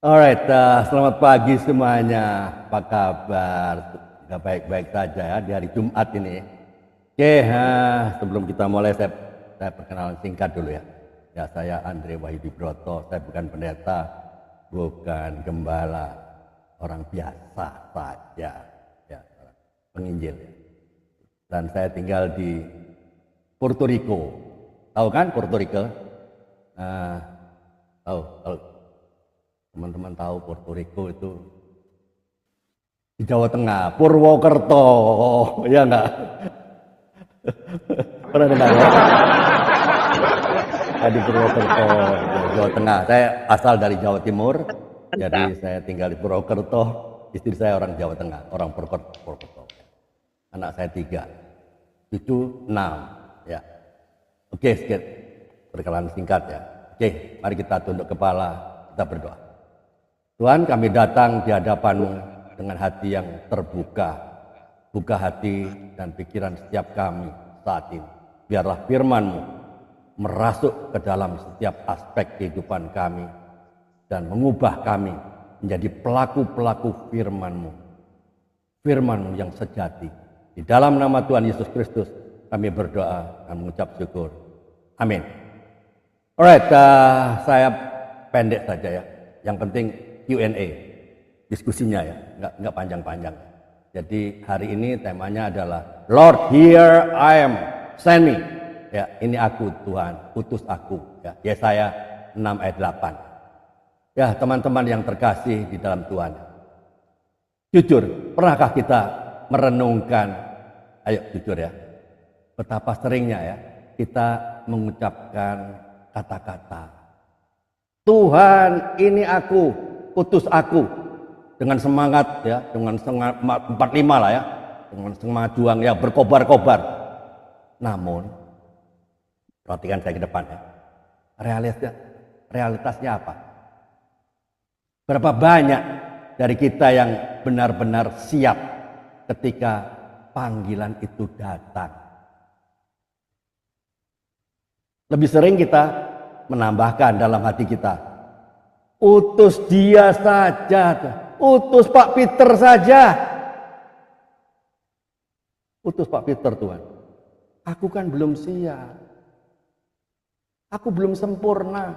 Alright, selamat pagi semuanya. Apa kabar? Sudah baik-baik saja ya di hari Jumat ini. Oke, sebelum kita mulai saya perkenalan singkat dulu ya. Ya, saya Andre Wahyudi Broto. Saya bukan pendeta, bukan gembala, orang biasa saja, ya, penginjil. Dan saya tinggal di Puerto Rico. Tahu kan Puerto Rico? Tahu. Teman-teman tahu Puerto Rico itu di Jawa Tengah, Purwokerto, ya enggak? Pernah dengar ya? Di Purwokerto, Jawa Tengah. Saya asal dari Jawa Timur, jadi saya tinggal di Purwokerto. Istri saya orang Jawa Tengah, orang Purwokerto. Anak saya 3, cucu 6, ya. Oke, sedikit perkenalan singkat ya. Oke, mari kita tunduk kepala, kita berdoa. Tuhan, kami datang di hadapan-Mu dengan hati yang terbuka. Buka hati dan pikiran setiap kami saat ini. Biarlah firman-Mu merasuk ke dalam setiap aspek kehidupan kami dan mengubah kami menjadi pelaku-pelaku firman-Mu. Firman-Mu yang sejati. Di dalam nama Tuhan Yesus Kristus kami berdoa dan mengucap syukur. Amin. Alright, saya pendek saja ya. Yang penting Q&A, diskusinya ya, nggak panjang-panjang. Jadi hari ini temanya adalah Lord, here I am, send me. Ya, ini aku Tuhan, utus aku. Ya, Yesaya 6 ayat 8. Ya, teman-teman yang terkasih di dalam Tuhan. Jujur, pernahkah kita merenungkan, ayo jujur ya, betapa seringnya ya kita mengucapkan kata-kata, Tuhan ini aku, utus aku, dengan semangat ya, dengan semangat 45 lah ya, dengan semangat juang ya, berkobar-kobar. Namun perhatikan saya ke depan ya, realitasnya apa? Berapa banyak dari kita yang benar-benar siap ketika panggilan itu datang? Lebih sering kita menambahkan dalam hati kita, utus dia saja, utus Pak Peter saja. Utus Pak Peter Tuhan. Aku kan belum siap. Aku belum sempurna.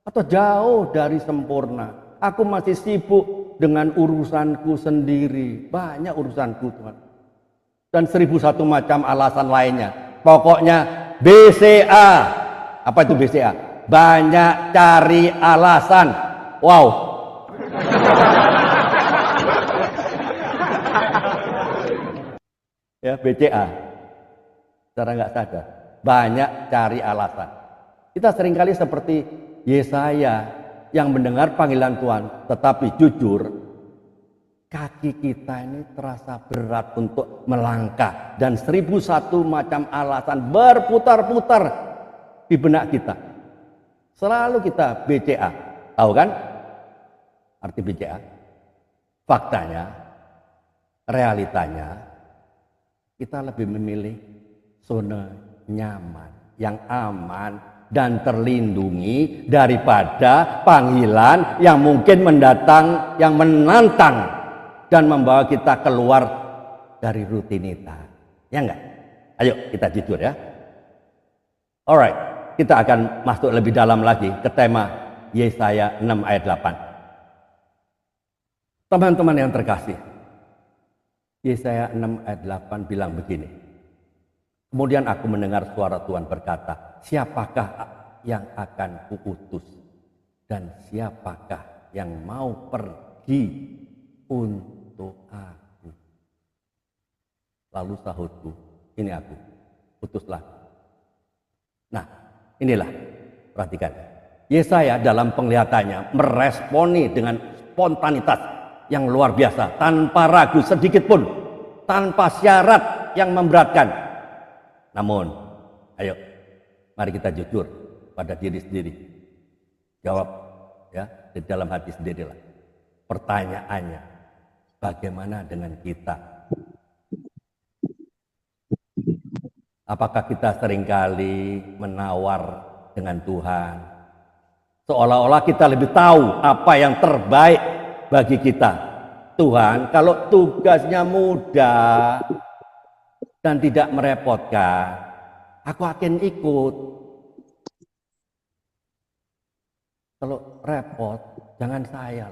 Atau jauh dari sempurna. Aku masih sibuk dengan urusanku sendiri. Banyak urusanku Tuhan. Dan 1001 macam alasan lainnya. Pokoknya BCA. Apa itu BCA? Banyak cari alasan. Wow. Ya, BCA. Secara nggak sadar. Banyak cari alasan. Kita seringkali seperti Yesaya yang mendengar panggilan Tuhan, tetapi jujur, kaki kita ini terasa berat untuk melangkah. Dan 1001 macam alasan berputar-putar di benak kita. Selalu kita BCA. Tahu kan arti BCA? Faktanya, realitanya, kita lebih memilih zona nyaman, yang aman dan terlindungi daripada panggilan yang mungkin mendatang, yang menantang dan membawa kita keluar dari rutinitas. Ya enggak? Ayo kita jujur ya. Alright. Kita akan masuk lebih dalam lagi ke tema Yesaya 6 ayat 8. Teman-teman yang terkasih, Yesaya 6 ayat 8 bilang begini. Kemudian aku mendengar suara Tuhan berkata, siapakah yang akan kuutus dan siapakah yang mau pergi untuk aku? Lalu sahutku, ini aku, utuslah. Nah, inilah, perhatikan. Yesaya dalam penglihatannya meresponi dengan spontanitas yang luar biasa, tanpa ragu sedikit pun, tanpa syarat yang memberatkan. Namun, ayo, mari kita jujur pada diri sendiri. Jawab ya di dalam hati sendirilah. Pertanyaannya, bagaimana dengan kita? Apakah kita seringkali menawar dengan Tuhan? Seolah-olah kita lebih tahu apa yang terbaik bagi kita. Tuhan, kalau tugasnya mudah dan tidak merepotkan, aku akan ikut. Kalau repot, jangan saya.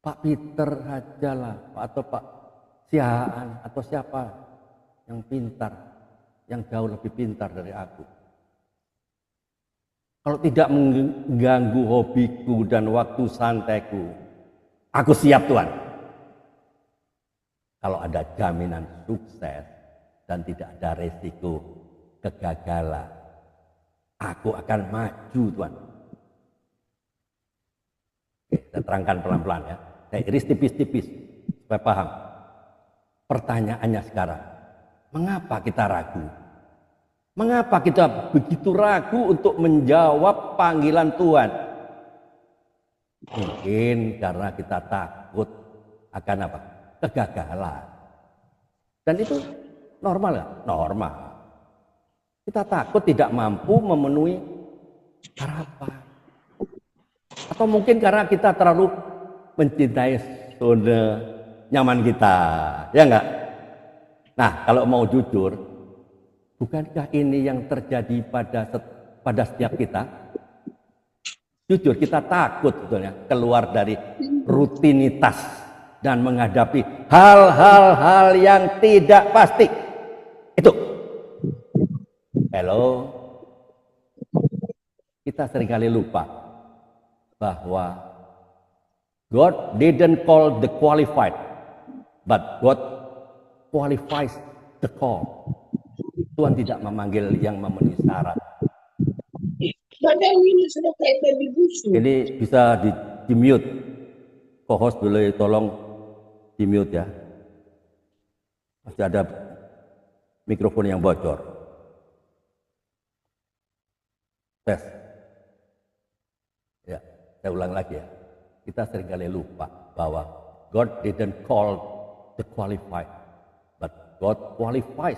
Pak Peter aja lah, atau Pak Siaan, atau siapa yang pintar, yang jauh lebih pintar dari aku. Kalau tidak mengganggu hobiku dan waktu santaiku, aku siap Tuhan. Kalau ada jaminan sukses dan tidak ada resiko kegagalan, aku akan maju Tuhan. Oke, saya terangkan pelan-pelan ya. Saya iris tipis-tipis supaya paham. Pertanyaannya sekarang, mengapa kita ragu? Mengapa kita begitu ragu untuk menjawab panggilan Tuhan? Mungkin karena kita takut akan apa? Kegagalan. Dan itu normal nggak? Normal. Kita takut tidak mampu memenuhi harapan. Atau mungkin karena kita terlalu mencintai zona nyaman kita. Ya enggak? Nah, kalau mau jujur, bukankah ini yang terjadi pada setiap kita? Jujur, kita takut sebetulnya keluar dari rutinitas dan menghadapi hal-hal yang tidak pasti. Itu. Hello. Kita seringkali lupa bahwa God didn't call the qualified, but God qualifies the call. Tuhan tidak memanggil yang memenuhi syarat. Ini bisa di mute. Co-host boleh tolong di mute ya. Masih ada mikrofon yang bocor. Tes. Ya, saya ulang lagi ya. Kita seringkali lupa bahwa God didn't call the qualified, but God qualifies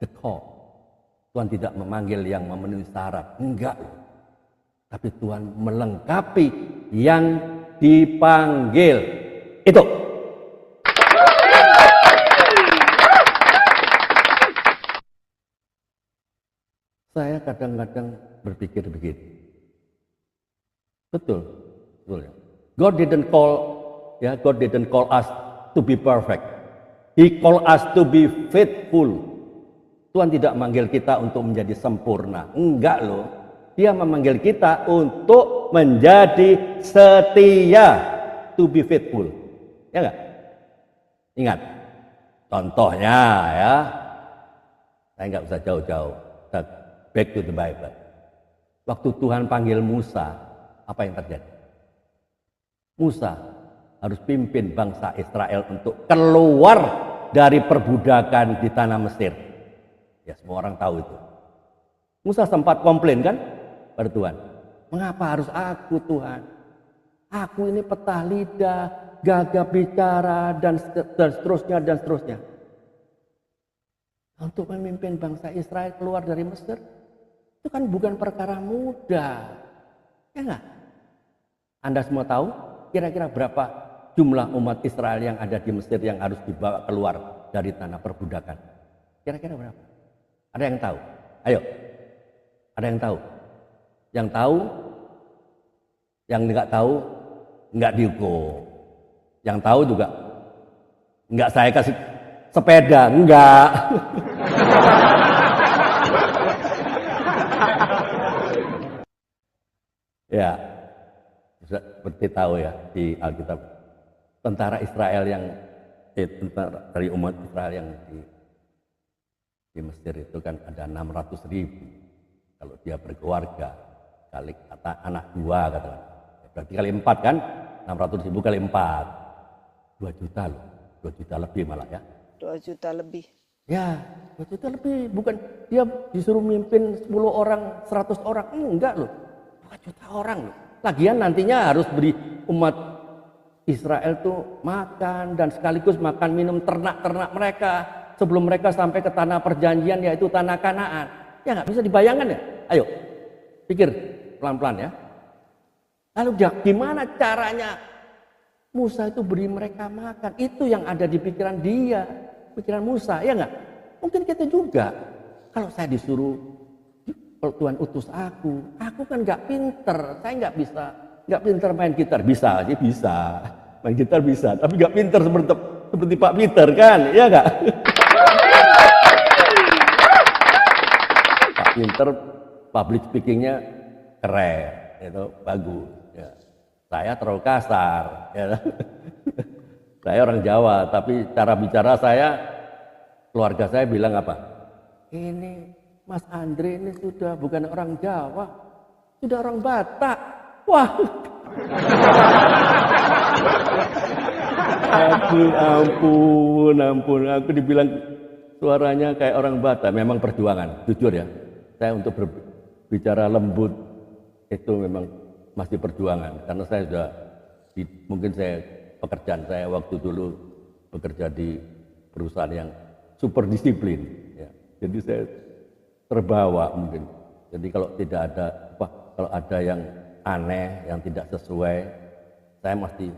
the call. Tuhan tidak memanggil yang memenuhi syarat, enggak. Tapi Tuhan melengkapi yang dipanggil. Itu. Saya kadang-kadang berpikir begini. Betul, betul ya. God didn't call us to be perfect. He called us to be faithful. Tuhan tidak memanggil kita untuk menjadi sempurna. Enggak loh. Dia memanggil kita untuk menjadi setia. To be faithful. Ya enggak? Ingat. Contohnya ya. Saya enggak usah jauh-jauh. Back to the Bible. Waktu Tuhan panggil Musa, apa yang terjadi? Musa harus pimpin bangsa Israel untuk keluar dari perbudakan di tanah Mesir. Ya, semua orang tahu itu. Musa sempat komplain kan pada Tuhan. Mengapa harus aku Tuhan? Aku ini petah lidah, gagap bicara, dan seterusnya, dan seterusnya. Untuk memimpin bangsa Israel keluar dari Mesir, itu kan bukan perkara mudah. Ya enggak? Anda semua tahu kira-kira berapa jumlah umat Israel yang ada di Mesir yang harus dibawa keluar dari tanah perbudakan? Kira-kira berapa? Ada yang tahu? Ayo. Ada yang tahu? Yang tahu, yang enggak tahu, enggak dihukum. Yang tahu juga enggak saya kasih sepeda, enggak. Ya, seperti tahu ya di Alkitab, tentara Israel yang tentara dari umat Israel yang di Mesir itu kan ada 600.000. Kalau dia berkeluarga kali kata anak 2 katakan, berarti kali 4 kan, 600.000 kali 4, 2 juta loh, 2 juta lebih malah ya. 2 juta lebih. Ya, 2 juta lebih, bukan dia disuruh mimpin 10 orang, 100 orang, enggak loh. 2 juta orang loh. Lagian nantinya harus beri umat Israel tuh makan dan sekaligus makan minum ternak-ternak mereka sebelum mereka sampai ke tanah perjanjian, yaitu tanah Kanaan. Ya nggak bisa dibayangkan ya? Ayo, pikir pelan-pelan ya. Lalu gimana caranya Musa itu beri mereka makan? Itu yang ada di pikiran dia, pikiran Musa, ya enggak? Mungkin kita juga. Kalau saya disuruh, kalau Tuhan utus aku kan nggak pinter, saya nggak pinter main gitar, bisa, main gitar bisa, tapi nggak pinter seperti Pak Peter kan, ya nggak? Pak Peter public speakingnya keren, itu bagus. Ya. Saya terlalu kasar, ya. Saya orang Jawa, tapi cara bicara saya, keluarga saya bilang apa? Ini Mas Andre ini sudah bukan orang Jawa, sudah orang Batak. Wah. Ampun. Aku dibilang suaranya kayak orang Batak. Memang perjuangan, jujur ya. Saya untuk berbicara lembut itu memang masih perjuangan. Karena saya sudah, mungkin pekerjaan saya waktu dulu bekerja di perusahaan yang super disiplin. Ya. Jadi saya terbawa mungkin. Jadi kalau tidak ada kalau ada yang aneh, yang tidak sesuai, saya mesti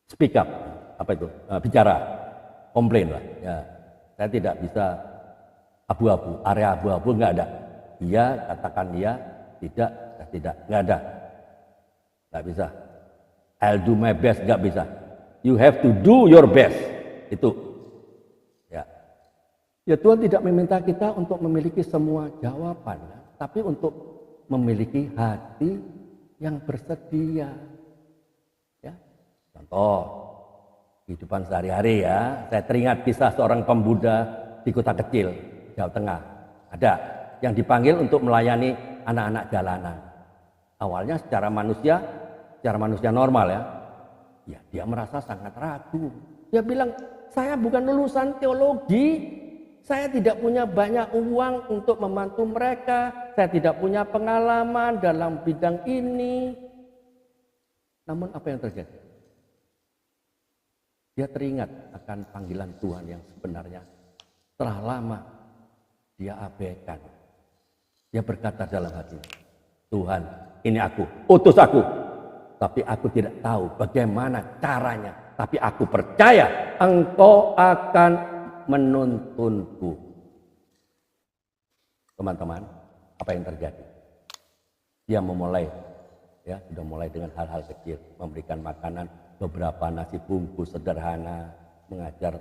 speak up, bicara, komplain lah. Ya, saya tidak bisa abu-abu, area abu-abu nggak ada. Iya, katakan iya, tidak, nggak ada, nggak bisa. I'll do my best, nggak bisa. You have to do your best, itu. Ya Tuhan tidak meminta kita untuk memiliki semua jawaban, ya, tapi untuk memiliki hati yang bersedia. Ya. Contoh, kehidupan sehari-hari ya, saya teringat kisah seorang pemuda di kota kecil, Jawa Tengah. Ada yang dipanggil untuk melayani anak-anak jalanan. Awalnya secara manusia normal ya dia merasa sangat ragu. Dia bilang, saya bukan lulusan teologi. Saya tidak punya banyak uang untuk membantu mereka. Saya tidak punya pengalaman dalam bidang ini. Namun apa yang terjadi? Dia teringat akan panggilan Tuhan yang sebenarnya telah lama dia abaikan. Dia berkata dalam hatinya, Tuhan, ini aku, utus aku. Tapi aku tidak tahu bagaimana caranya. Tapi aku percaya Engkau akan menuntunku. Teman-teman, apa yang terjadi? Dia sudah mulai dengan hal-hal kecil, memberikan makanan, beberapa nasi bungkus sederhana, mengajar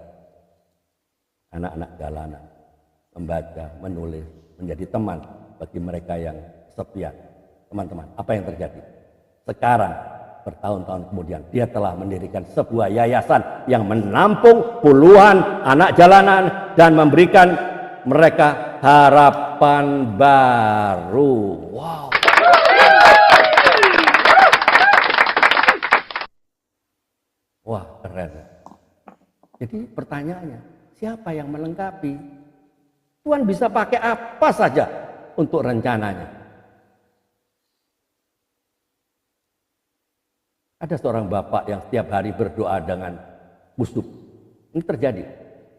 anak-anak jalanan, membaca, menulis, menjadi teman bagi mereka yang kesepian. Teman-teman, apa yang terjadi? Sekarang, bertahun-tahun kemudian, dia telah mendirikan sebuah yayasan yang menampung puluhan anak jalanan dan memberikan mereka harapan baru. Wow. Wah, keren. Jadi pertanyaannya, siapa yang melengkapi? Tuhan bisa pakai apa saja untuk rencananya. Ada seorang bapak yang setiap hari berdoa dengan khusyuk. Ini terjadi.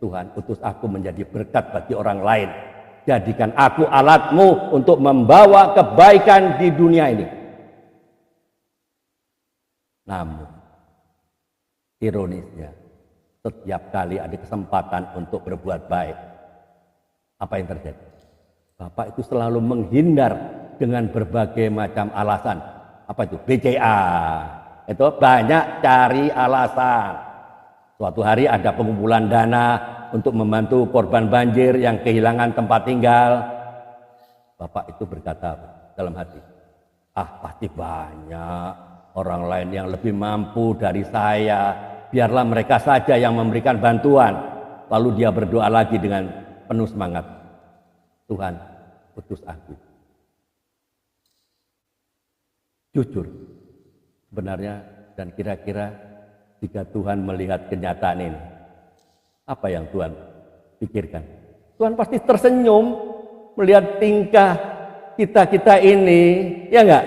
Tuhan, utus aku menjadi berkat bagi orang lain. Jadikan aku alatmu untuk membawa kebaikan di dunia ini. Namun, ironisnya, setiap kali ada kesempatan untuk berbuat baik, apa yang terjadi? Bapak itu selalu menghindar dengan berbagai macam alasan. Apa itu? BCA. Itu banyak cari alasan. Suatu hari ada pengumpulan dana untuk membantu korban banjir yang kehilangan tempat tinggal. Bapak itu berkata dalam hati, pasti banyak orang lain yang lebih mampu dari saya. Biarlah mereka saja yang memberikan bantuan. Lalu dia berdoa lagi dengan penuh semangat. Tuhan, utus aku. Jujur. Sebenarnya dan kira-kira jika Tuhan melihat kenyataan ini, apa yang Tuhan pikirkan? Tuhan pasti tersenyum melihat tingkah kita ini, ya enggak?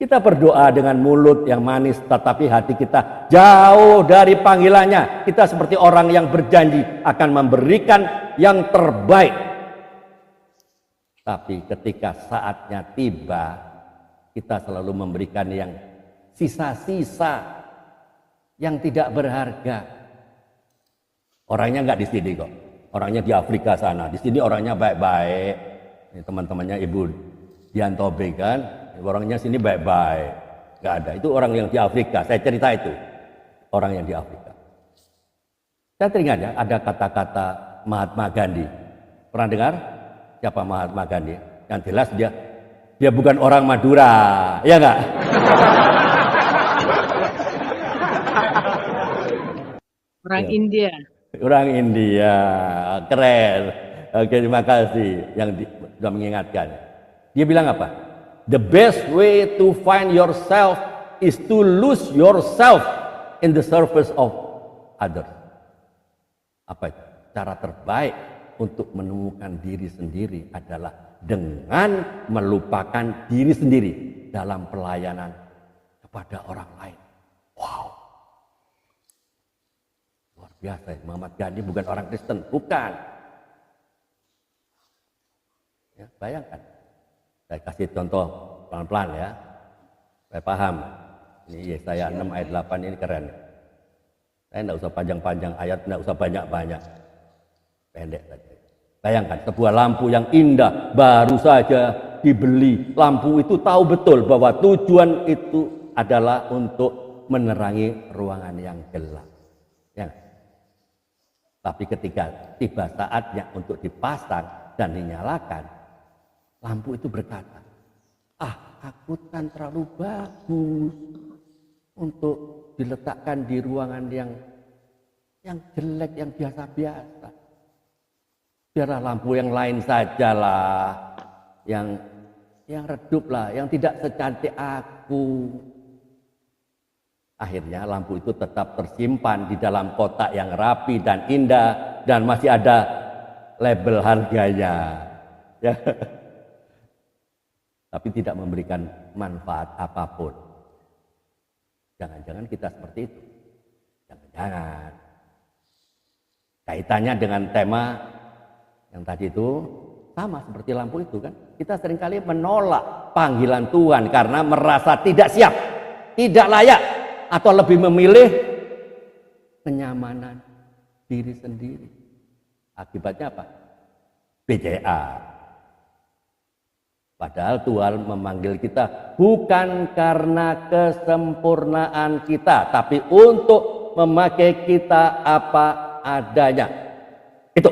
Kita berdoa dengan mulut yang manis, tetapi hati kita jauh dari panggilannya. Kita seperti orang yang berjanji akan memberikan yang terbaik. Tapi ketika saatnya tiba, kita selalu memberikan yang sisa-sisa yang tidak berharga. Orangnya nggak di sini kok, orangnya di Afrika sana. Di sini orangnya baik-baik. Ini teman-temannya Ibu Diantobe kan, orangnya sini baik-baik. Nggak ada. Itu orang yang di Afrika. Saya cerita itu, orang yang di Afrika. Saya teringat ya, ada kata-kata Mahatma Gandhi. Pernah dengar? Siapa Mahatma Gandhi? Yang jelas dia bukan orang Madura, ya enggak? Orang India. Orang India, keren. Oke, terima kasih yang sudah mengingatkan. Dia bilang apa? The best way to find yourself is to lose yourself in the service of others. Apa itu? Cara terbaik untuk menemukan diri sendiri adalah dengan melupakan diri sendiri dalam pelayanan kepada orang lain. Wow, luar biasa. Muhammad Gandhi bukan orang Kristen, bukan. Ya, bayangkan. Saya kasih contoh pelan-pelan ya, saya paham. Ini Yesaya 6 ayat 8 ini keren. Saya tidak usah panjang-panjang ayat, tidak usah banyak-banyak. Pendek saja. Bayangkan sebuah lampu yang indah baru saja dibeli. Lampu itu tahu betul bahwa tujuan itu adalah untuk menerangi ruangan yang gelap. Ya. Tapi ketika tiba saatnya untuk dipasang dan dinyalakan, lampu itu berkata, aku kan terlalu bagus untuk diletakkan di ruangan yang jelek, yang biasa-biasa. Biarlah lampu yang lain sajalah, yang redup lah, yang tidak secantik aku. Akhirnya lampu itu tetap tersimpan di dalam kotak yang rapi dan indah dan masih ada label harganya. Ya. Tapi tidak memberikan manfaat apapun. Jangan-jangan kita seperti itu. Jangan-jangan. Kaitannya dengan tema yang tadi itu sama seperti lampu itu kan. Kita seringkali menolak panggilan Tuhan karena merasa tidak siap, tidak layak, atau lebih memilih kenyamanan diri sendiri. Akibatnya apa? BCA. Padahal Tuhan memanggil kita bukan karena kesempurnaan kita, tapi untuk memakai kita apa adanya. Itu.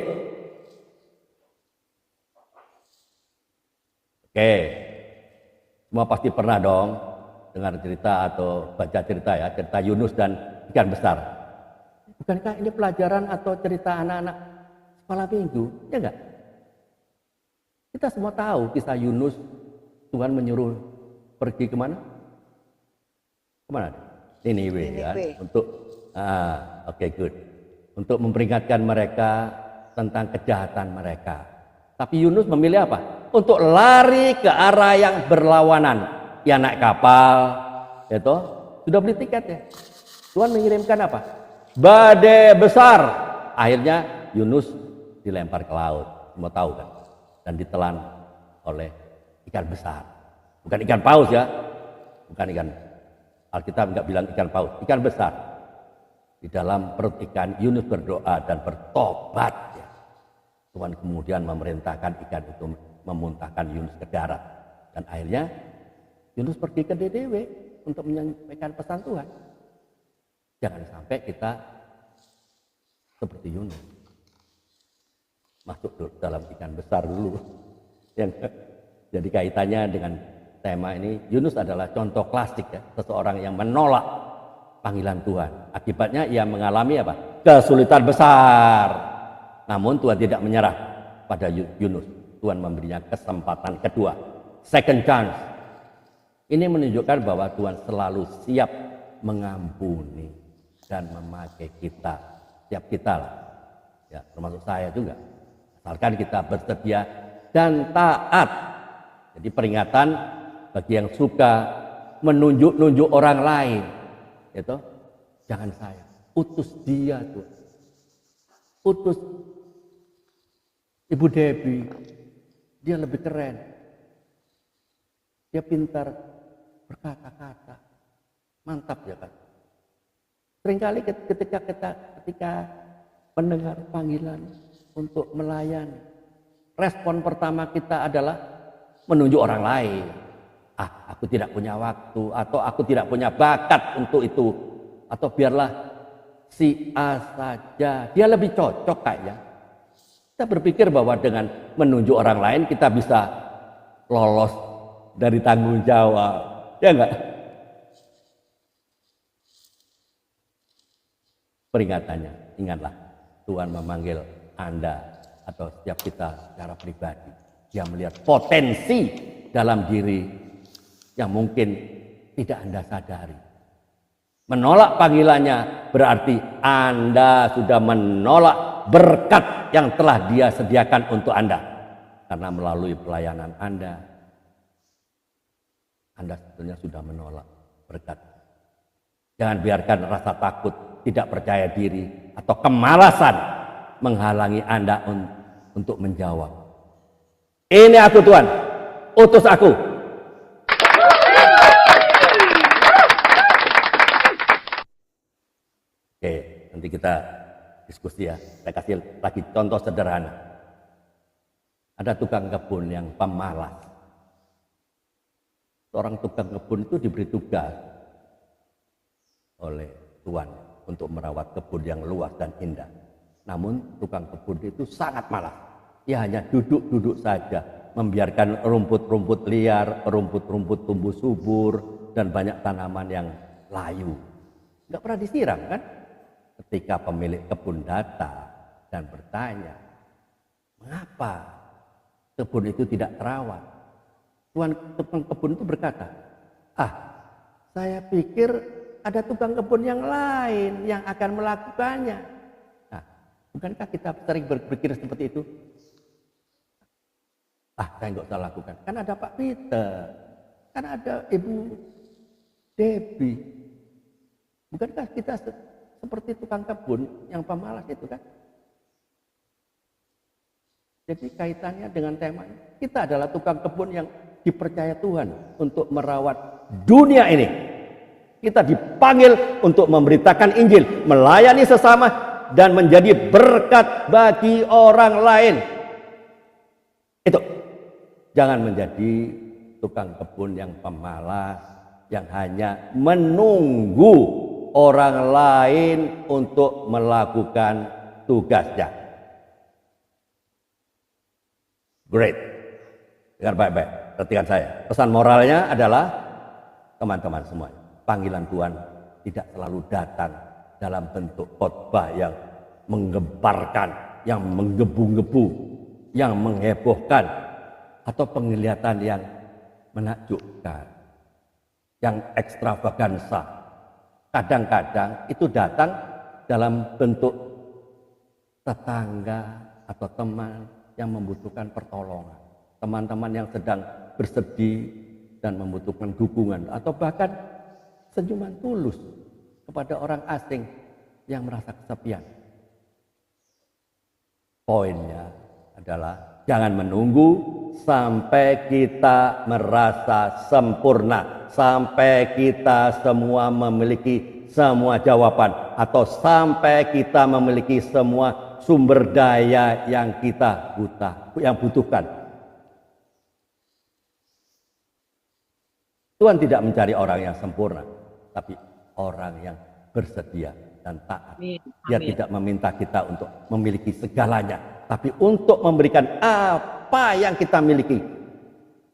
Oke, semua pasti pernah dong dengar cerita atau baca cerita ya, cerita Yunus dan ikan besar. Bukankah ini pelajaran atau cerita anak-anak sekolah minggu? Ya enggak? Kita semua tahu kisah Yunus, Tuhan menyuruh pergi kemana? Kemana? Niniwe kan? Untuk, good. Untuk memperingatkan mereka tentang kejahatan mereka. Tapi Yunus memilih apa? Untuk lari ke arah yang berlawanan. Ya naik kapal, itu sudah beli tiket ya. Tuhan mengirimkan apa? Badai besar. Akhirnya Yunus dilempar ke laut. Semua tahu kan? Dan ditelan oleh ikan besar. Bukan ikan paus ya. Bukan ikan. Alkitab enggak bilang ikan paus, ikan besar. Di dalam perut ikan Yunus berdoa dan bertobat ya. Tuhan kemudian memerintahkan ikan itu memuntahkan Yunus ke darat. Dan akhirnya Yunus pergi ke Niniwe untuk menyampaikan pesan Tuhan. Jangan sampai kita seperti Yunus. Masuk dalam ikan besar dulu. Jadi kaitannya dengan tema ini, Yunus adalah contoh klasik ya, seseorang yang menolak panggilan Tuhan. Akibatnya ia mengalami apa? Kesulitan besar. Namun Tuhan tidak menyerah pada Yunus. Tuhan memberinya kesempatan kedua, second chance. Ini menunjukkan bahwa Tuhan selalu siap mengampuni dan memakai kita. Siap kita lah. Ya, termasuk saya juga. Asalkan kita bersedia dan taat. Jadi peringatan bagi yang suka menunjuk-nunjuk orang lain. Itu jangan saya. Utus dia tuh. Utus Ibu Debbie. Dia lebih keren. Dia pintar berkata-kata. Mantap ya kan? Seringkali ketika mendengar panggilan untuk melayani, respon pertama kita adalah menunjuk orang lain. Aku tidak punya waktu, atau aku tidak punya bakat untuk itu, atau biarlah si A saja, dia lebih cocok kayaknya. Kita berpikir bahwa dengan menunjuk orang lain kita bisa lolos dari tanggung jawab, ya enggak? Peringatannya, ingatlah, Tuhan memanggil Anda atau setiap kita secara pribadi. Dia melihat potensi dalam diri yang mungkin tidak Anda sadari. Menolak panggilannya berarti Anda sudah menolak berkat yang telah Dia sediakan untuk Anda. Karena melalui pelayanan Anda sebetulnya sudah menolak berkat. Jangan biarkan rasa takut, tidak percaya diri, atau kemalasan menghalangi Anda untuk menjawab. Ini aku Tuhan, utus aku. Oke, nanti kita diskusi ya. Saya kasih lagi contoh sederhana. Ada tukang kebun yang pemalas. Seorang tukang kebun itu diberi tugas oleh Tuhan untuk merawat kebun yang luas dan indah. Namun tukang kebun itu sangat malas. Ia hanya duduk-duduk saja, membiarkan rumput-rumput liar, rumput-rumput tumbuh subur, dan banyak tanaman yang layu. Nggak pernah disiram kan? Ketika pemilik kebun datang dan bertanya, mengapa kebun itu tidak terawat? Tukang kebun itu berkata, saya pikir ada tukang kebun yang lain yang akan melakukannya. Nah, bukankah kita sering berpikir seperti itu? Saya nggak usah lakukan. Kan ada Pak Peter, kan ada Ibu Debbie. Bukankah kita seperti tukang kebun yang pemalas itu kan? Jadi kaitannya dengan tema ini, kita adalah tukang kebun yang dipercaya Tuhan untuk merawat dunia ini. Kita dipanggil untuk memberitakan Injil, melayani sesama, dan menjadi berkat bagi orang lain. Itu. Jangan menjadi tukang kebun yang pemalas, yang hanya menunggu orang lain untuk melakukan tugasnya. Great. Dengar baik-baik, perhatikan saya. Pesan moralnya adalah, teman-teman semua, panggilan Tuhan tidak selalu datang dalam bentuk khotbah yang menggemparkan, yang menggebu-gebu, yang menghebohkan, atau penglihatan yang menakjubkan, yang ekstravagansa. Kadang-kadang itu datang dalam bentuk tetangga atau teman yang membutuhkan pertolongan, teman-teman yang sedang bersedih dan membutuhkan dukungan, atau bahkan senyuman tulus kepada orang asing yang merasa kesepian. Poinnya adalah jangan menunggu sampai kita merasa sempurna, sampai kita semua memiliki semua jawaban, atau sampai kita memiliki semua sumber daya yang kita butuhkan. Tuhan tidak mencari orang yang sempurna, tapi orang yang bersedia dan taat. Dia tidak meminta kita untuk memiliki segalanya, tapi untuk memberikan apa yang kita miliki.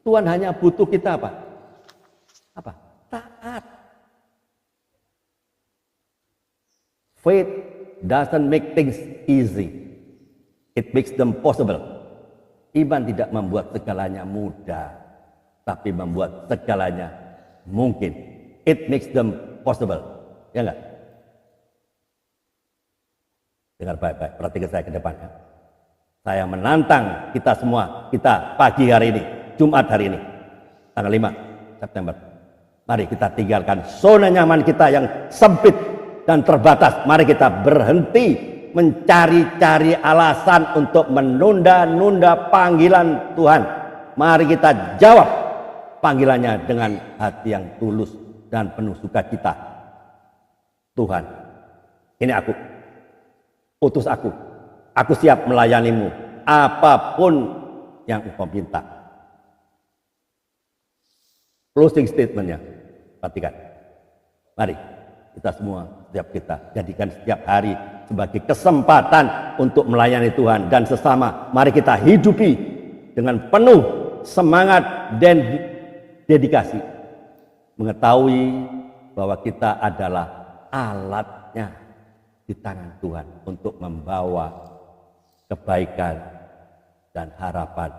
Tuhan hanya butuh kita apa? Taat. Faith doesn't make things easy. It makes them possible. Iman tidak membuat segalanya mudah, tapi membuat segalanya mungkin. It makes them possible. Ya enggak? Dengar baik-baik, perhatikan saya ke depannya. Saya menantang kita semua, kita pagi hari ini, Jumat hari ini, tanggal 5 September. Mari kita tinggalkan zona nyaman kita yang sempit dan terbatas. Mari kita berhenti mencari-cari alasan untuk menunda-nunda panggilan Tuhan. Mari kita jawab panggilannya dengan hati yang tulus dan penuh sukacita. Tuhan, ini aku, utus aku. Aku siap melayanimu apapun yang engkau minta. Closing statementnya, perhatikan. Mari kita semua, setiap kita, jadikan setiap hari sebagai kesempatan untuk melayani Tuhan dan sesama. Mari kita hidupi dengan penuh semangat dan dedikasi. Mengetahui bahwa kita adalah alatnya di tangan Tuhan untuk membawa kebaikan dan harapan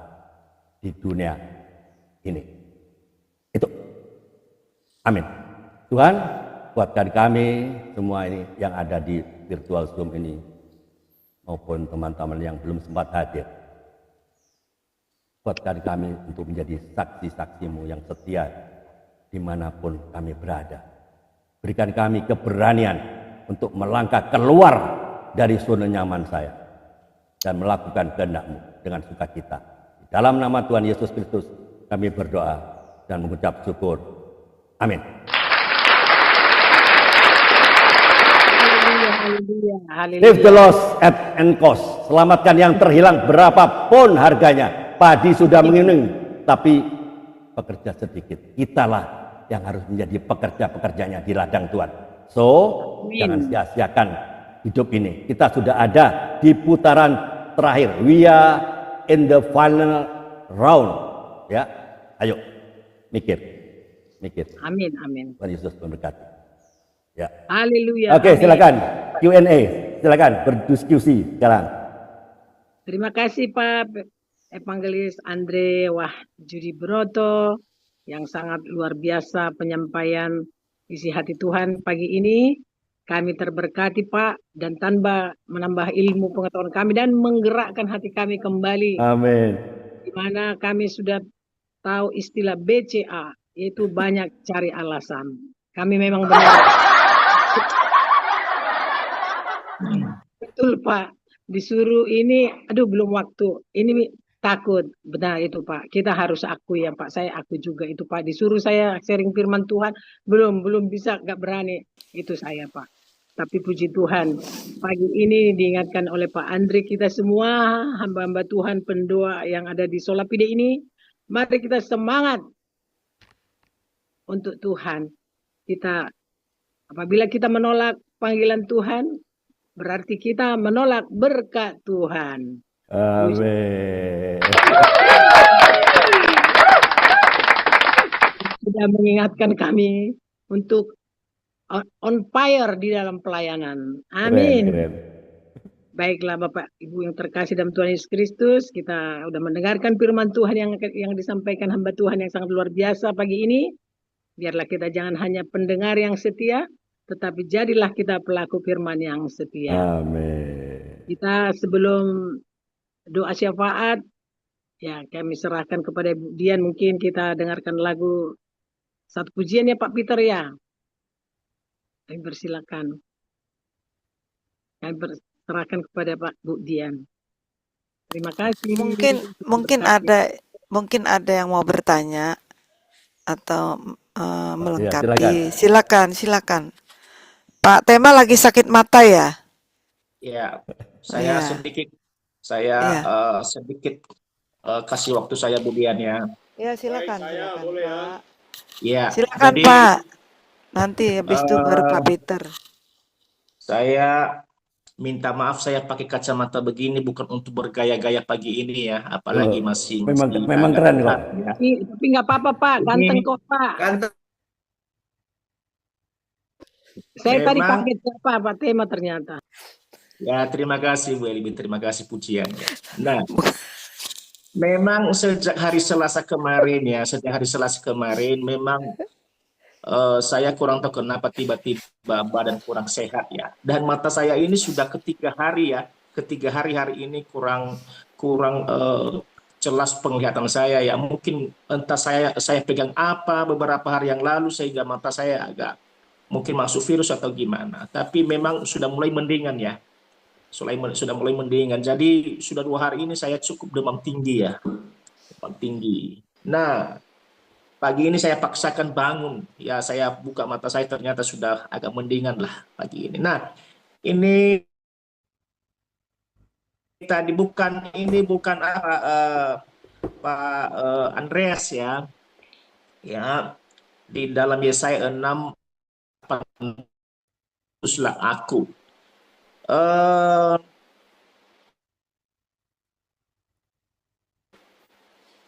di dunia ini. Itu. Amin. Tuhan, kuatkan kami semua ini yang ada di virtual Zoom ini maupun teman-teman yang belum sempat hadir. Kuatkan kami untuk menjadi saksi-saksimu yang setia dimanapun kami berada. Berikan kami keberanian untuk melangkah keluar dari zona nyaman saya dan melakukan kehendak-Mu dengan sukacita. Dalam nama Tuhan Yesus Kristus kami berdoa dan mengucap syukur. Amin. Save the lost at any cost. Selamatkan yang terhilang berapapun harganya. Padi sudah mengining, tapi pekerja sedikit. Kitalah yang harus menjadi pekerja-pekerjanya di ladang Tuhan. So, jangan sia-siakan hidup ini. Kita sudah ada di putaran terakhir. We are in the final round. Ya, ayo mikir. Amin, amin. Tuhan Yesus memberkati. Ya. Haleluya. Oke, silakan Q&A. Silakan berdiskusi sekarang. Terima kasih Pak Evangelis Andre Wahyudi Broto yang sangat luar biasa penyampaian isi hati Tuhan pagi ini. Kami terberkati Pak dan menambah ilmu pengetahuan kami dan menggerakkan hati kami kembali. Amin. Di mana kami sudah tahu istilah BCA, yaitu banyak cari alasan. Kami memang benar. Betul Pak, disuruh ini, aduh belum waktu, ini takut, benar itu Pak. Kita harus akui ya Pak, saya aku juga itu Pak. Disuruh saya sharing firman Tuhan, belum bisa, gak berani. Itu saya Pak. Tapi puji Tuhan, pagi ini diingatkan oleh Pak Andre, kita semua hamba-hamba Tuhan pendoa yang ada di Solapide ini, mari kita semangat untuk Tuhan. Apabila kita menolak panggilan Tuhan, berarti kita menolak berkat Tuhan. Amin. Sudah mengingatkan kami untuk on fire di dalam pelayanan. Amin. Keren. Baiklah Bapak Ibu yang terkasih dalam Tuhan Yesus Kristus, kita sudah mendengarkan firman Tuhan yang disampaikan hamba Tuhan yang sangat luar biasa pagi ini. Biarlah kita jangan hanya pendengar yang setia, tetapi jadilah kita pelaku firman yang setia. Amin. Kita sebelum doa syafaat, ya kami serahkan kepada Ibu Dian, mungkin kita dengarkan lagu satu pujian ya Pak Peter ya. Kami persilakan. Kami serahkan kepada Pak Bu Dian. Terima kasih. Mungkin ada yang mau bertanya atau melengkapi. Ya, silakan. Pak Tema lagi sakit mata ya? Ya, saya sedikit kasih waktu saya Bu Dian ya. Ya, silakan Pak. Ya, silakan jadi, Pak. Nanti habis itu baru Pak Peter. Saya minta maaf saya pakai kacamata begini bukan untuk bergaya-gaya pagi ini ya, apalagi masih memang keren kok. Ya. Tapi nggak apa-apa Pak, ganteng kok Pak. Saya tadi kaget siapa Pak Tema ternyata. Ya, terima kasih Bu Elibin, terima kasih pujiannya. Nah, memang sejak hari Selasa kemarin memang saya kurang tahu kenapa tiba-tiba badan kurang sehat ya. Dan mata saya ini sudah ketiga hari hari ini kurang jelas penglihatan saya ya. Mungkin entah saya pegang apa beberapa hari yang lalu sehingga mata saya agak mungkin masuk virus atau gimana. Tapi memang sudah mulai mendingan ya. Sudah mulai mendingan. Jadi sudah 2 hari ini saya cukup demam tinggi ya. tinggi. Nah, pagi ini saya paksakan bangun. Ya, saya buka mata saya ternyata sudah agak mendingan lah pagi ini. Nah, ini tadi bukan apa Pak Andreas ya. Ya, di dalam Yesaya 6 lah aku. Eh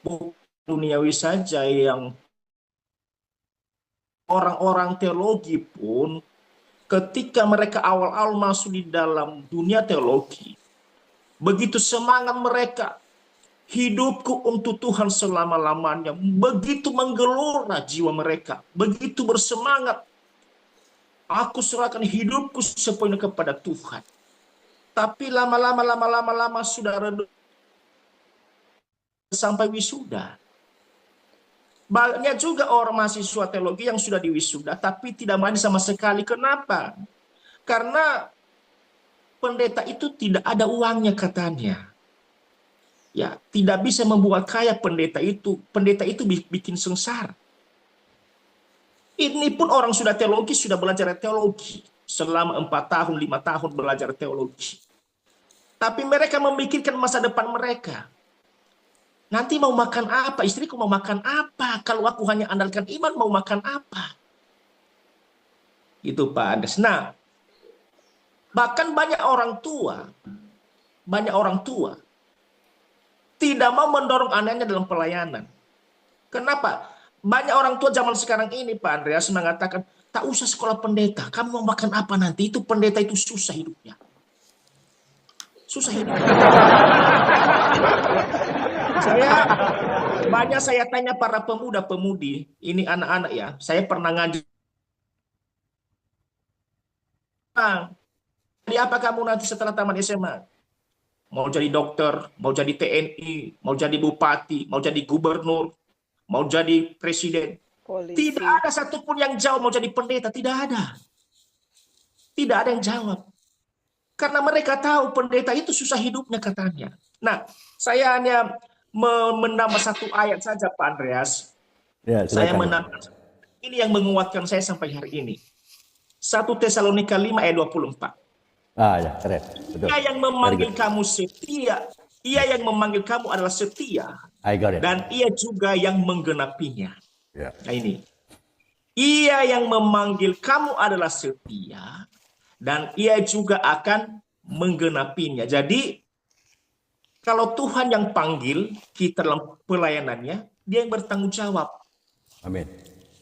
bukan duniawi saja yang orang-orang teologi pun ketika mereka awal-awal masuk di dalam dunia teologi, begitu semangat mereka, hidupku untuk Tuhan selama-lamanya, begitu menggelora jiwa mereka, begitu bersemangat, aku serahkan hidupku sepenuhnya kepada Tuhan. Tapi lama-lama sudah redup sampai wisuda. Banyak juga orang mahasiswa teologi yang sudah diwisuda tapi tidak mandi sama sekali. Kenapa? Karena pendeta itu tidak ada uangnya katanya. Ya, tidak bisa membuat kaya pendeta itu. Pendeta itu bikin sengsara. Ini pun orang sudah teologi, sudah belajar teologi. Selama 4 tahun, 5 tahun belajar teologi. Tapi mereka memikirkan masa depan mereka. Nanti mau makan apa? Istriku mau makan apa? Kalau aku hanya andalkan iman, mau makan apa? Itu Pak Andes. Nah, bahkan banyak orang tua tidak mau mendorong anaknya dalam pelayanan. Kenapa? Banyak orang tua zaman sekarang ini, Pak Andreas, mengatakan, tak usah sekolah pendeta. Kamu mau makan apa nanti? Itu pendeta itu susah hidupnya. Susah hidupnya. Saya tanya para pemuda-pemudi, ini anak-anak ya, saya pernah ngaji. Jadi apa kamu nanti setelah tamat SMA? Mau jadi dokter, mau jadi TNI, mau jadi bupati, mau jadi gubernur, mau jadi presiden. Polisi. Tidak ada satupun yang jawab mau jadi pendeta, tidak ada. Tidak ada yang jawab. Karena mereka tahu pendeta itu susah hidupnya katanya. Nah, saya hanya menambah satu ayat saja Pak Andreas. Ya, Saya silakan. menambah. Ini yang menguatkan saya sampai hari ini. 1 Tesalonika 5 ayat 24. Ah ya, keren. Betul. Ia yang memanggil kamu setia. Ia yang memanggil kamu adalah setia. I got it. Dan ia juga yang menggenapinya. Ya. Nah ini. Ia yang memanggil kamu adalah setia. Dan ia juga akan menggenapinya. Jadi, kalau Tuhan yang panggil kita dalam pelayanannya, dia yang bertanggung jawab. Amin.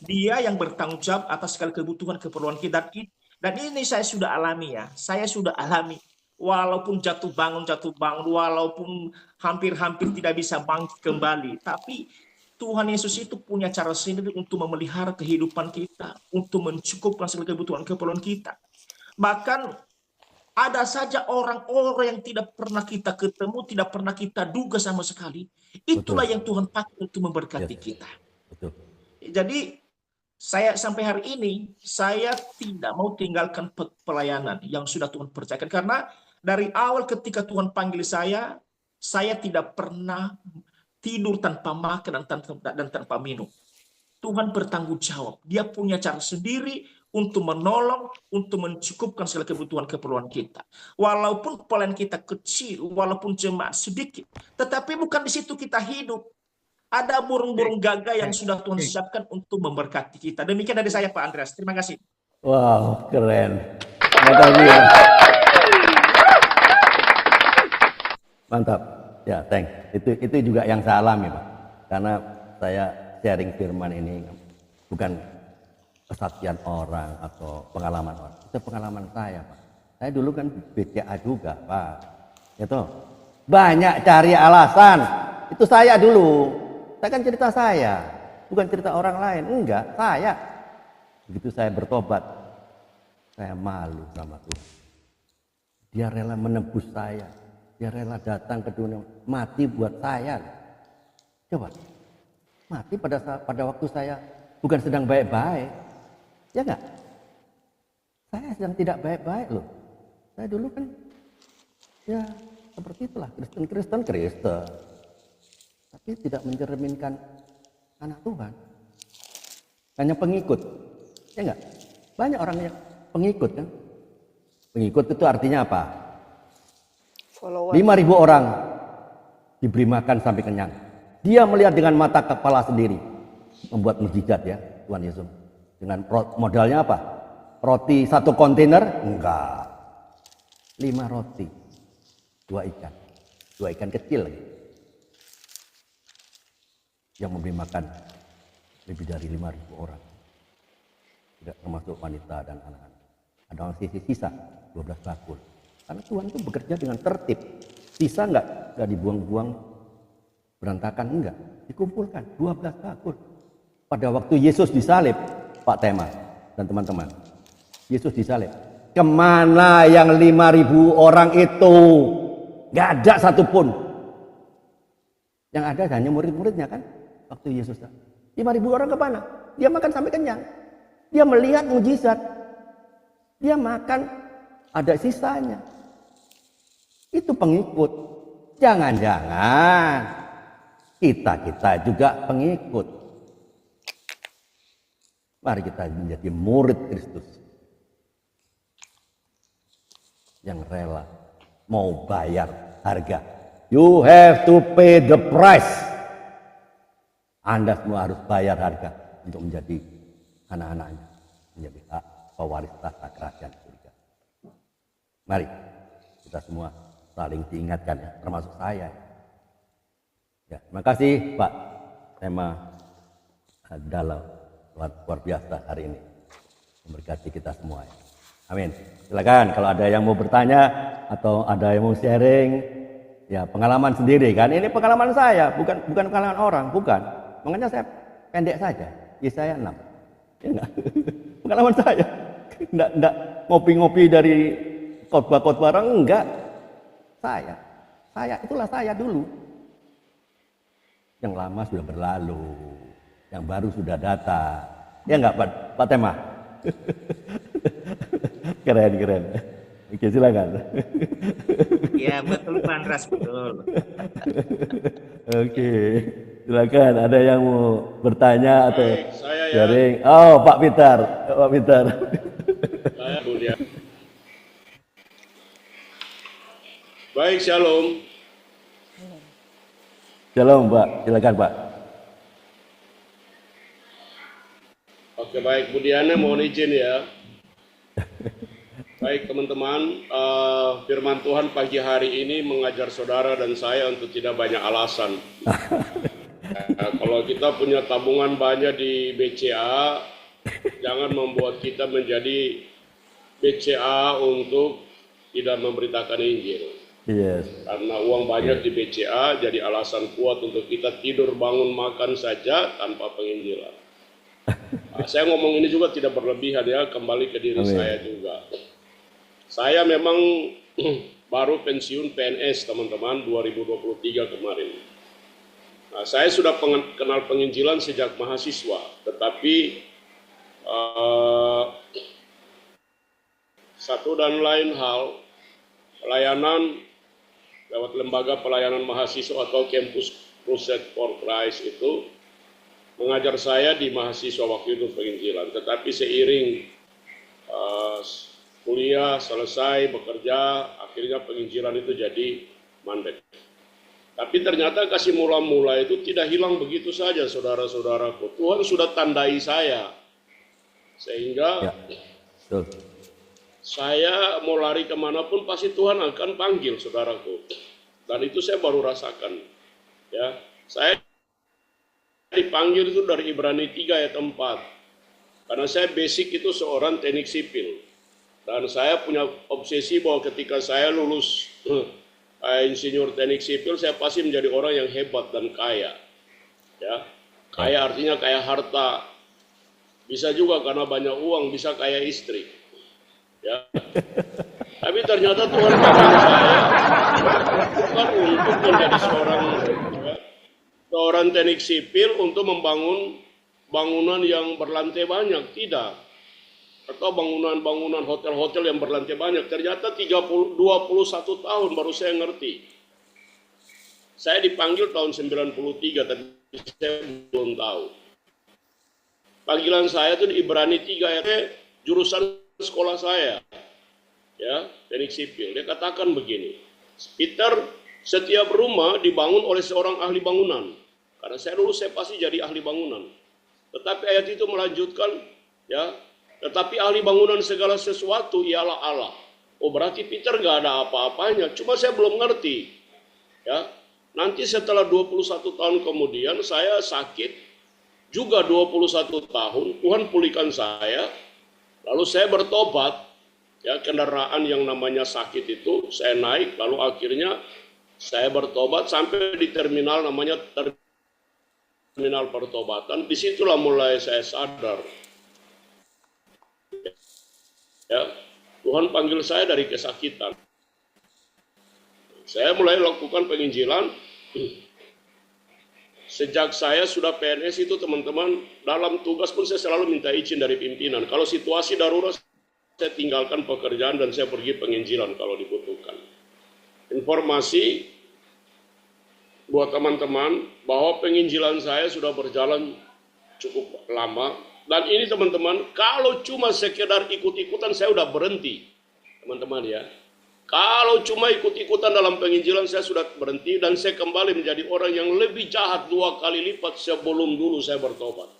Dia yang bertanggung jawab atas segala kebutuhan, keperluan kita. Dan ini saya sudah alami ya. Saya sudah alami. Walaupun jatuh bangun, walaupun hampir-hampir tidak bisa bangkit kembali. Tapi Tuhan Yesus itu punya cara sendiri untuk memelihara kehidupan kita. Untuk mencukupkan segala kebutuhan, keperluan kita. Bahkan ada saja orang-orang yang tidak pernah kita ketemu, tidak pernah kita duga sama sekali. Itulah Betul. yang Tuhan pakai untuk memberkati Yes. kita. Betul. Jadi saya sampai hari ini, saya tidak mau tinggalkan pelayanan yang sudah Tuhan percayakan. Karena dari awal ketika Tuhan panggil saya tidak pernah tidur tanpa makan dan tanpa minum. Tuhan bertanggung jawab. Dia punya cara sendiri untuk menolong, untuk mencukupkan segala kebutuhan keperluan kita. Walaupun pelayanan kita kecil, walaupun jemaat sedikit, tetapi bukan di situ kita hidup. Ada burung-burung gagak yang sudah Tuhan siapkan untuk memberkati kita. Demikian dari saya Pak Andreas. Terima kasih. Wow, keren. Makasih ya. Mantap. Ya, thanks. Itu juga yang saya alami, Pak. Karena saya sharing firman ini bukan kesaksian orang atau pengalaman orang. Itu pengalaman saya, Pak. Saya dulu kan BCA juga, Pak. Itu banyak cari alasan. Itu saya dulu. Saya kan cerita saya, bukan cerita orang lain. Enggak, saya. Begitu saya bertobat, saya malu sama Tuhan. Dia rela menebus saya. Dia rela datang ke dunia, mati buat saya. Coba, mati pada waktu saya bukan sedang baik-baik. Ya enggak? Saya sedang tidak baik-baik loh. Saya dulu kan, ya seperti itulah, Kristen. tapi tidak mencerminkan anak Tuhan. Hanya pengikut, ya enggak? Banyak orang yang pengikut kan. Pengikut itu artinya apa? Follower. 5.000 orang diberi makan sampai kenyang. Dia melihat dengan mata kepala sendiri, membuat mukjizat ya Tuhan Yesus. Dengan modalnya apa? Roti 1 kontainer? Enggak. 5 roti, 2 ikan. 2 ikan kecil lagi. Yang memberi makan lebih dari 5.000 orang. Tidak termasuk wanita dan anak-anak. Ada orang sisa 12 bakul. Karena Tuhan itu bekerja dengan tertib. Sisa enggak dibuang-buang berantakan, enggak. Dikumpulkan 12 bakul. Pada waktu Yesus disalib, Pak Tema dan teman-teman. Yesus disalib. Kemana yang 5.000 orang itu? Enggak ada satupun. Yang ada hanya murid-muridnya kan. Waktu Yesus 5.000 orang kemana? Dia makan sampai kenyang. Dia melihat mujizat. Dia makan ada sisanya. Itu pengikut. Jangan-jangan kita juga pengikut. Mari kita menjadi murid Kristus. Yang rela mau bayar harga. You have to pay the price. Anda semua harus bayar harga untuk menjadi anak-anaknya, menjadi pewaris tahta kerajaan surga. Mari kita semua saling diingatkan ya, termasuk saya. Ya, terima kasih Pak Tema Dalau, luar biasa hari ini, memberkati kita semua. Ya. Amin. Silakan kalau ada yang mau bertanya atau ada yang mau sharing, ya pengalaman sendiri kan. Ini pengalaman saya, bukan pengalaman orang, bukan. Makanya saya pendek saja, Yesaya 6. Ya enggak? Pengalaman saya. Enggak ngopi-ngopi dari khotbah-khotbah orang, enggak. Itulah saya dulu. Yang lama sudah berlalu, yang baru sudah datang. Ya enggak Pak Tema? Keren. Oke, silakan. Ya betul Pak Andras, betul. Oke, silakan. Ada yang mau bertanya atau Saya ya. sharing? Oh, Pak Peter. Saya Budia. Baik, shalom. Shalom, Pak. Silakan, Pak. Oke, baik. Budiana mohon izin ya. Baik teman-teman, firman Tuhan pagi hari ini mengajar saudara dan saya untuk tidak banyak alasan. Kalau kita punya tabungan banyak di BCA, jangan membuat kita menjadi BCA untuk tidak memberitakan Injil. Yes. Karena uang banyak di BCA jadi alasan kuat untuk kita tidur, bangun, makan saja tanpa penginjilan. Saya ngomong ini juga tidak berlebihan ya, kembali ke diri saya juga. Saya memang baru pensiun PNS teman-teman 2023 kemarin. Nah, saya sudah kenal penginjilan sejak mahasiswa, tetapi satu dan lain hal, pelayanan lewat lembaga pelayanan mahasiswa atau Campus Crusade for Christ itu mengajar saya di mahasiswa waktu itu penginjilan. Tetapi seiring kuliah selesai, bekerja, akhirnya penginjilan itu jadi mandat. Tapi ternyata kasih mula-mula itu tidak hilang begitu saja, saudara-saudaraku. Tuhan sudah tandai saya, sehingga saya mau lari kemanapun pasti Tuhan akan panggil, saudaraku. Dan itu saya baru rasakan. Ya, saya dipanggil itu dari Ibrani 3 ayat 4. Karena saya basic itu seorang teknik sipil. Dan saya punya obsesi bahwa ketika saya lulus insinyur teknik sipil, saya pasti menjadi orang yang hebat dan kaya. Ya, kaya artinya kaya harta. Bisa juga karena banyak uang, bisa kaya istri. Ya. Tapi ternyata Tuhan panggil saya bukan untuk menjadi seorang teknik sipil untuk membangun bangunan yang berlantai banyak, tidak. Atau bangunan-bangunan hotel-hotel yang berlantai banyak. Ternyata 21 tahun baru saya ngerti. Saya dipanggil tahun 93, tapi saya belum tahu. Panggilan saya itu di Ibrani 3 ayat jurusan sekolah saya. Ya, teknik sipil. Dia katakan begini, Peter, setiap rumah dibangun oleh seorang ahli bangunan. Karena saya dulu saya pasti jadi ahli bangunan. Tetapi ayat itu melanjutkan, ya, tetapi ahli bangunan segala sesuatu ialah Allah. Oh, berarti Peter nggak ada apa-apanya. Cuma saya belum ngerti. Ya, nanti setelah 21 tahun kemudian saya sakit, juga 21 tahun, Tuhan pulihkan saya, lalu saya bertobat, ya, kendaraan yang namanya sakit itu, saya naik, lalu akhirnya saya bertobat sampai di terminal namanya terminal pertobatan, disitulah mulai saya sadar, ya, Tuhan panggil saya dari kesakitan. Saya mulai lakukan penginjilan. Sejak saya sudah PNS itu teman-teman, dalam tugas pun saya selalu minta izin dari pimpinan. Kalau situasi darurat, saya tinggalkan pekerjaan dan saya pergi penginjilan kalau dibutuhkan. Informasi buat teman-teman bahwa penginjilan saya sudah berjalan cukup lama. Dan ini teman-teman, kalau cuma sekedar ikut-ikutan saya sudah berhenti. Teman-teman ya. Kalau cuma ikut-ikutan dalam penginjilan saya sudah berhenti dan saya kembali menjadi orang yang lebih jahat 2 kali lipat sebelum dulu saya bertobat.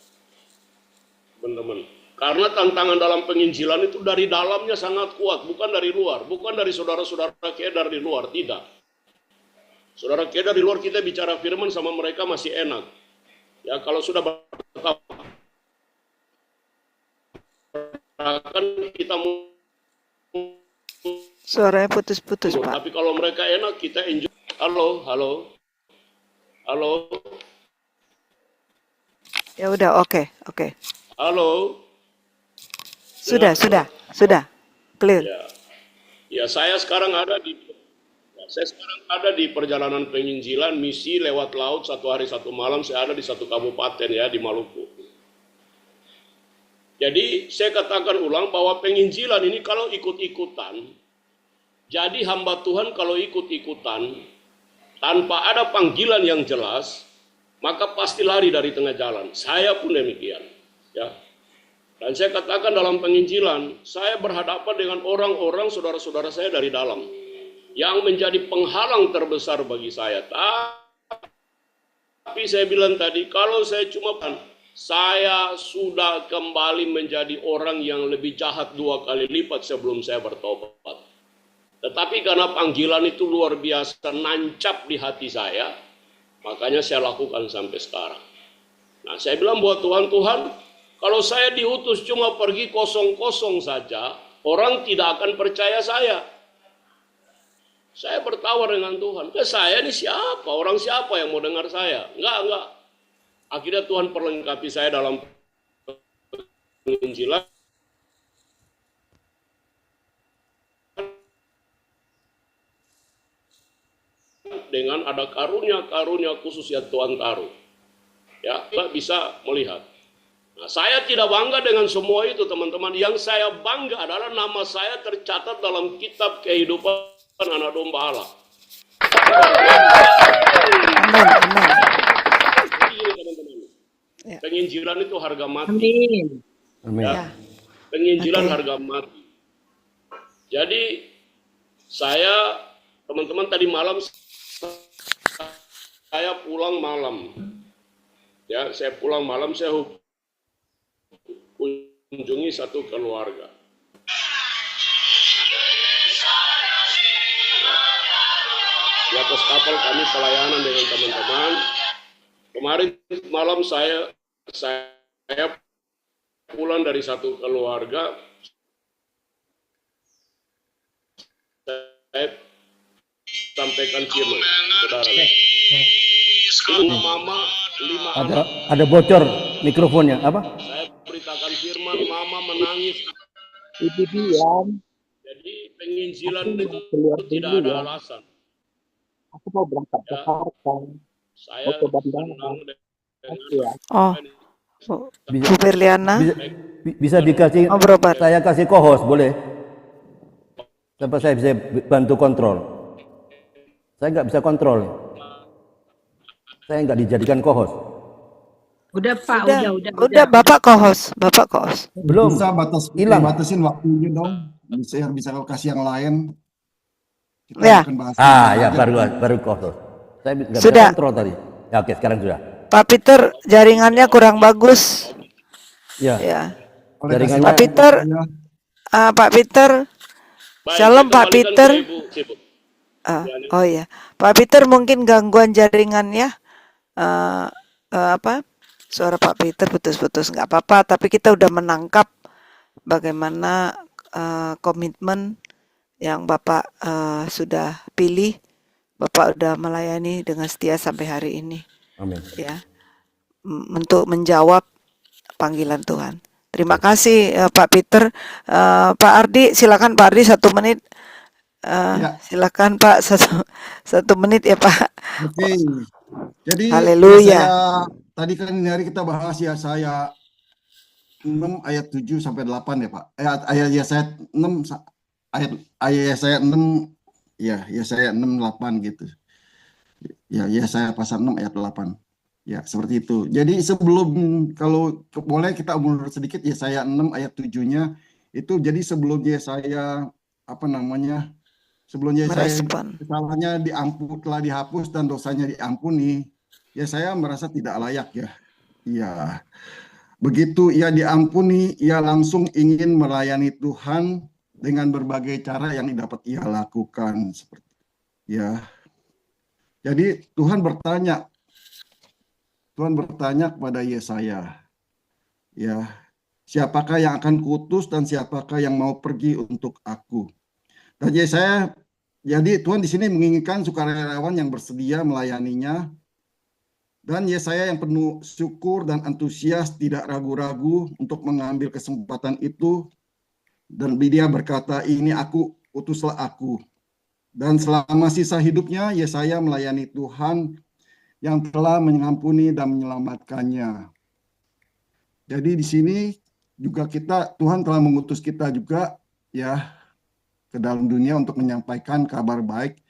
Teman-teman, karena tantangan dalam penginjilan itu dari dalamnya sangat kuat, bukan dari luar, bukan dari saudara-saudara kedar di luar, tidak. Saudara kedar di luar kita bicara firman sama mereka masih enak. Ya, kalau sudah bertobat akan kita Suaranya putus-putus, Pak. tapi kalau mereka enak, kita enjoy. Halo, halo, halo, Ya udah, oke. halo. Sudah. Clear. Ya, saya sekarang ada di perjalanan penginjilan misi lewat laut 1 hari 1 malam. Saya ada di 1 kabupaten ya di Maluku. Jadi saya katakan ulang bahwa penginjilan ini kalau ikut-ikutan, jadi hamba Tuhan kalau ikut-ikutan tanpa ada panggilan yang jelas, maka pasti lari dari tengah jalan. Saya pun demikian, ya. Dan saya katakan dalam penginjilan, saya berhadapan dengan orang-orang saudara-saudara saya dari dalam yang menjadi penghalang terbesar bagi saya. Tapi saya bilang tadi, kalau saya saya sudah kembali menjadi orang yang lebih jahat 2 kali lipat sebelum saya bertobat. Tetapi karena panggilan itu luar biasa nancap di hati saya, makanya saya lakukan sampai sekarang. Nah, saya bilang buat Tuhan, kalau saya diutus cuma pergi kosong-kosong saja, orang tidak akan percaya saya. Saya bertawar dengan Tuhan, saya ini siapa? Orang siapa yang mau dengar saya? Enggak. Akhirnya Tuhan perlengkapi saya dalam penginjilan dengan ada karunia-karunia khusus yang Tuhan taruh. Ya, kita bisa melihat. Nah, saya tidak bangga dengan semua itu, teman-teman. Yang saya bangga adalah nama saya tercatat dalam kitab kehidupan anak domba Allah. Amin. Ini, teman-teman. Ya. Penginjilan itu harga mati. Amin. Amin. Ya. Ya. Penginjilan Oke. harga mati. Jadi saya, teman-teman, tadi malam saya pulang malam. Ya, saya pulang malam, saya kunjungi satu keluarga. Di atas kapal kami pelayanan dengan teman-teman. Kemarin malam saya pulang dari satu keluarga. Saya sampaikan firman, saudara. Ini mama 5 anak. Ada bocor mikrofonnya apa? Saya beritakan firman, mama menangis. Ibu Dian, Jadi penginjilan itu keluar tidak dulu ada ya. alasan. Aku mau berangkat ke Ya. Jakarta. Saya Oke, Bang. senang Oke ya. Oh, Bu Berliana. Bisa dikasih, Oh, berobat. saya kasih co-host boleh? Sampai saya bisa bantu kontrol. Saya nggak bisa kontrol. Saya nggak dijadikan co-host. Udah Pak, Udah, udah. Bapak co-host, Bapak co-host. Belum. Bisa Hilang. batasin waktunya dong. Bisa kasih yang lain. Kita Ya. akan bahas. Ya baru co-host. Saya nggak bisa Sudah. kontrol tadi. Ya oke, sekarang sudah. Pak Peter, jaringannya kurang bagus. Ya, Ya. Boleh jaringannya- kasih Pak Peter, waktunya. Pak Peter, Baik, Shalom saya Pak kembalikan Peter. ke Ibu. Ibu. Oh ya, Pak Peter mungkin gangguan jaringannya. Apa? Suara Pak Peter putus-putus, nggak apa-apa. Tapi kita udah menangkap bagaimana komitmen yang Bapak sudah pilih. Bapak udah melayani dengan setia sampai hari ini, amin. ya, untuk menjawab panggilan Tuhan. Terima kasih Pak Peter. Pak Ardi, silakan Pak Ardi 1 menit. Ya. Silakan Pak 1 menit ya Pak. Oke. Jadi Haleluya. tadi kan ini hari kita bahas Yesaya 6 ayat 7 sampai 8 ya Pak. Ayat Yesaya 6 ayat Yesaya 6 ya, Yesaya 6:8 gitu. Ya, Yesaya pasal 6 ayat 8. Ya, seperti itu. Jadi sebelum, kalau boleh kita mundur sedikit, Yesaya 6 ayat 7-nya itu, jadi sebelum Yesaya sebelum Yesaya Merespon. kesalahannya telah dihapus dan dosanya diampuni, Yesaya merasa tidak layak ya. Iya. Begitu ia diampuni, ia langsung ingin melayani Tuhan dengan berbagai cara yang dapat ia lakukan, seperti ya. Jadi Tuhan bertanya kepada Yesaya, ya, siapakah yang akan kuutus dan siapakah yang mau pergi untuk aku? Dan Yesaya, jadi Tuhan di sini menginginkan sukarelawan yang bersedia melayaninya. Dan Yesaya yang penuh syukur dan antusias, tidak ragu-ragu untuk mengambil kesempatan itu. Dan dia berkata, ini aku, utuslah aku. Dan selama sisa hidupnya, Yesaya melayani Tuhan yang telah mengampuni dan menyelamatkannya. Jadi di sini juga Tuhan telah mengutus kita juga ya ke dalam dunia untuk menyampaikan kabar baik,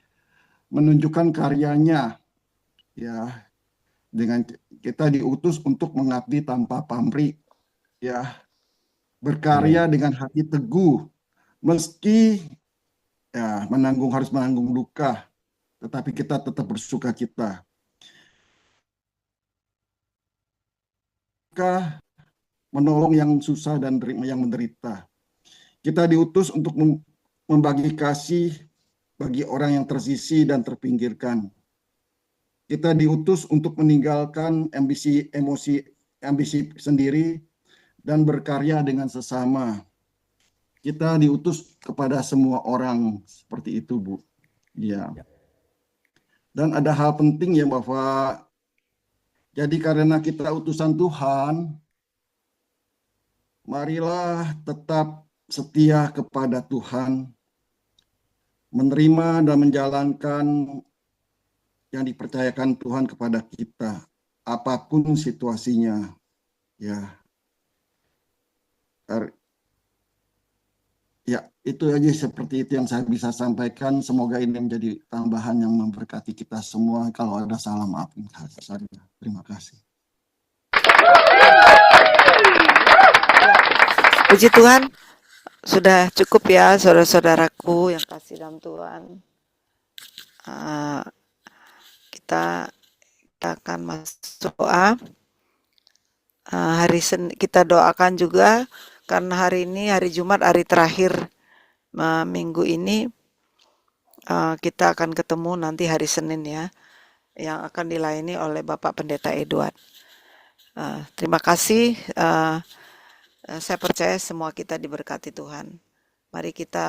menunjukkan karyanya ya. Dengan kita diutus untuk mengabdi tanpa pamrih, ya, berkarya dengan hati teguh, meski ya harus menanggung duka, tetapi kita tetap bersukacita. Kita menolong yang susah dan yang menderita. Kita diutus untuk membagi kasih bagi orang yang tersisih dan terpinggirkan. Kita diutus untuk meninggalkan ambisi sendiri dan berkarya dengan sesama. Kita diutus kepada semua orang, seperti itu, Bu. Ya. Dan ada hal penting ya, bahwa jadi karena kita utusan Tuhan, marilah tetap setia kepada Tuhan, menerima dan menjalankan yang dipercayakan Tuhan kepada kita, apapun situasinya, ya. Ya, itu aja, seperti itu yang saya bisa sampaikan. Semoga ini menjadi tambahan yang memberkati kita semua. Kalau ada salah, maafin saya. Terima kasih. Puji Tuhan, sudah cukup ya saudara-saudaraku yang kasih dalam Tuhan. Kita akan masuk doa. Kita doakan juga karena hari ini hari Jumat, hari terakhir minggu ini. Kita akan ketemu nanti hari Senin ya, yang akan dilayani oleh Bapak Pendeta Edward. Terima kasih. Saya percaya semua kita diberkati Tuhan. Mari kita